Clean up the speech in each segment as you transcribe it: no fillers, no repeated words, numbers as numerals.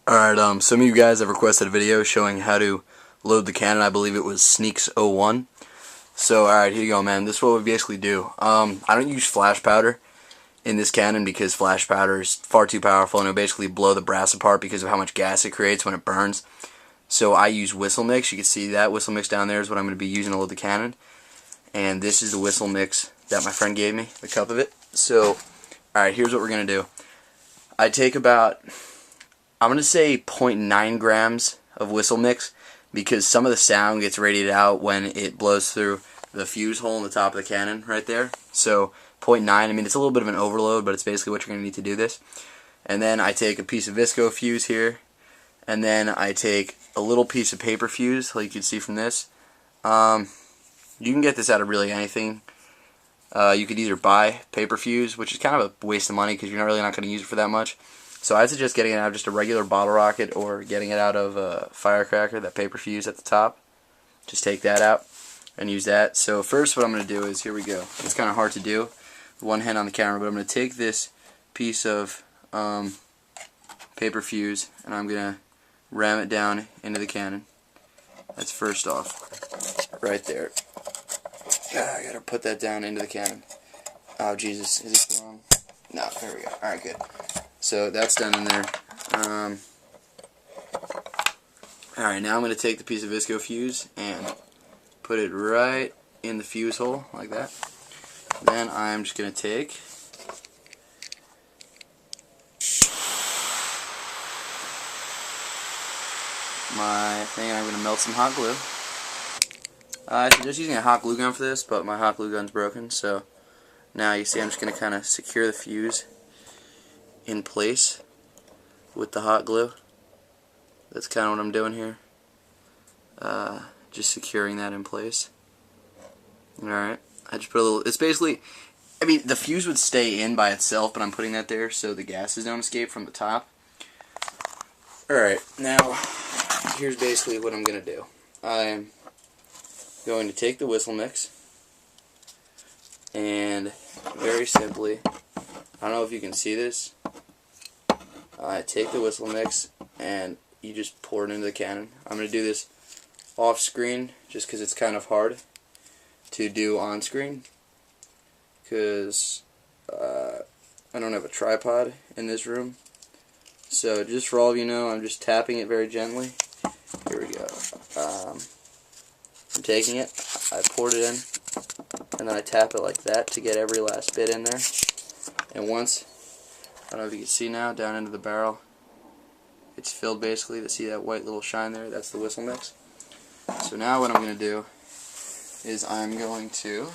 Alright, some of you guys have requested a video showing how to load the cannon. I believe it was Sneaks01. So, alright, here you go, man. This is what we basically do. I don't use flash powder in this cannon because flash powder is far too powerful and it'll basically blow the brass apart because of how much gas it creates when it burns. So I use whistle mix. You can see that whistle mix down there is what I'm going to be using to load the cannon. And this is the whistle mix that my friend gave me, the cup of it. So, alright, here's what we're going to do. I take about, I'm going to say 0.9 grams of whistle mix because some of the sound gets radiated out when it blows through the fuse hole in the top of the cannon right there. So 0.9, I mean it's a little bit of an overload, but it's basically what you're going to need to do this. And then I take a piece of visco fuse here, and then I take a little piece of paper fuse, like you can see from this. You can get this out of really anything. You could either buy paper fuse, which is kind of a waste of money because you're not going to use it for that much. So I suggest getting it out of just a regular bottle rocket or getting it out of a firecracker, that paper fuse at the top. Just take that out and use that. So first what I'm going to do is, here we go. It's kind of hard to do with one hand on the camera, but I'm going to take this piece of paper fuse and I'm going to ram it down into the cannon. That's first off, right there. I gotta put that down into the cannon. Oh Jesus, is this wrong? No, there we go. Alright, good. So that's done in there. Alright, now I'm going to take the piece of visco fuse and put it right in the fuse hole, like that. Then I'm just going to take my thing and I'm going to melt some hot glue. I'm just using a hot glue gun for this, but my hot glue gun's broken, so now you see I'm just going to kind of secure the fuse in place with the hot glue. That's kind of what I'm doing here. Just securing that in place. Alright, I just put a little, it's basically, I mean the fuse would stay in by itself, but I'm putting that there so the gases don't escape from the top. Alright, now here's basically what I'm going to do. I'm going to take the whistle mix and very simply, I don't know if you can see this, I take the whistle mix and you just pour it into the cannon. I'm going to do this off screen just because it's kind of hard to do on screen because I don't have a tripod in this room. So just for all of you know, I'm just tapping it very gently. Here we go. I'm taking it, I poured it in, and then I tap it like that to get every last bit in there. And once, I don't know if you can see now, down into the barrel, it's filled basically. To see that white little shine there, that's the whistle mix. So now what I'm going to do is I'm going to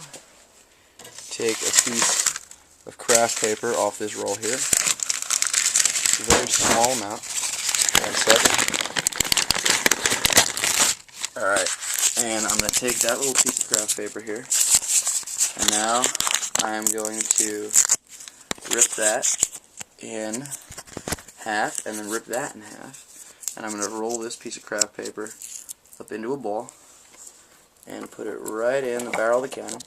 take a piece of craft paper off this roll here. It's a very small amount. Alright. And I'm going to take that little piece of craft paper here, and now I'm going to rip that in half, and then rip that in half, and I'm going to roll this piece of craft paper up into a ball, and put it right in the barrel of the cannon,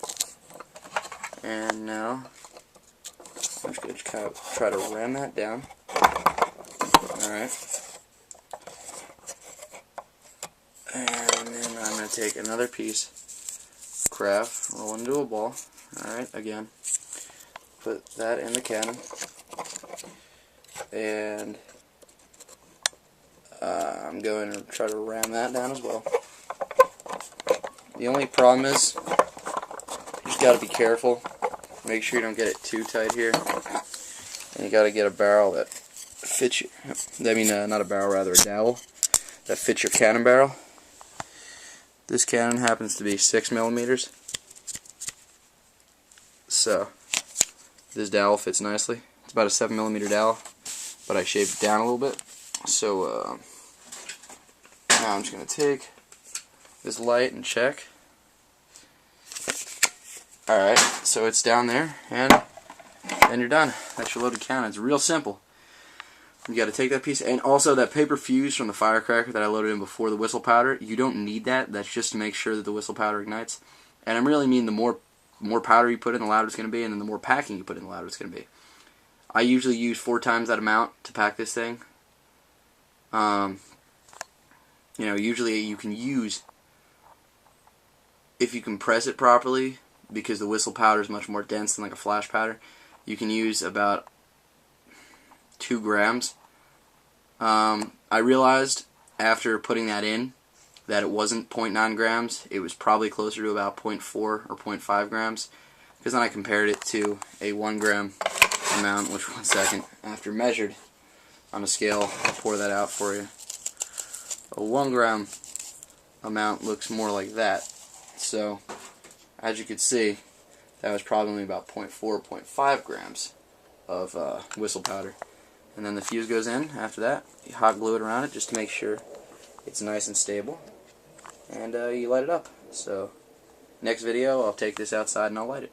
and now I'm just going to kind of try to ram that down. Alright. And then I'm going to take another piece of craft, roll into a ball. Alright, again, put that in the cannon. And I'm going to try to ram that down as well. The only problem is, you just got to be careful. Make sure you don't get it too tight here. And you got to get a barrel that fits you. I mean, not a barrel, rather a dowel that fits your cannon barrel. This cannon happens to be 6 millimeters, so this dowel fits nicely. It's about a 7 millimeter dowel, but I shaved it down a little bit. So now I'm just going to take this light and check. Alright, so it's down there, and then you're done. That's your loaded cannon. It's real simple. You got to take that piece, and also that paper fuse from the firecracker that I loaded in before the whistle powder, you don't need that. That's just to make sure that the whistle powder ignites. And I really mean the more powder you put in, the louder it's going to be, and then the more packing you put in, the louder it's going to be. I usually use 4 times that amount to pack this thing. You know, usually you can use, if you compress it properly, because the whistle powder is much more dense than like a flash powder, you can use about 2 grams. I realized after putting that in that it wasn't 0.9 grams. It was probably closer to about 0.4 or 0.5 grams, because then I compared it to a 1 gram amount, which, one second, after measured on a scale, I'll pour that out for you. A 1 gram amount looks more like that. So, as you can see, that was probably about 0.4, 0.5 grams of whistle powder. And then the fuse goes in after that. You hot glue it around it just to make sure it's nice and stable. And you light it up. So, next video, I'll take this outside and I'll light it.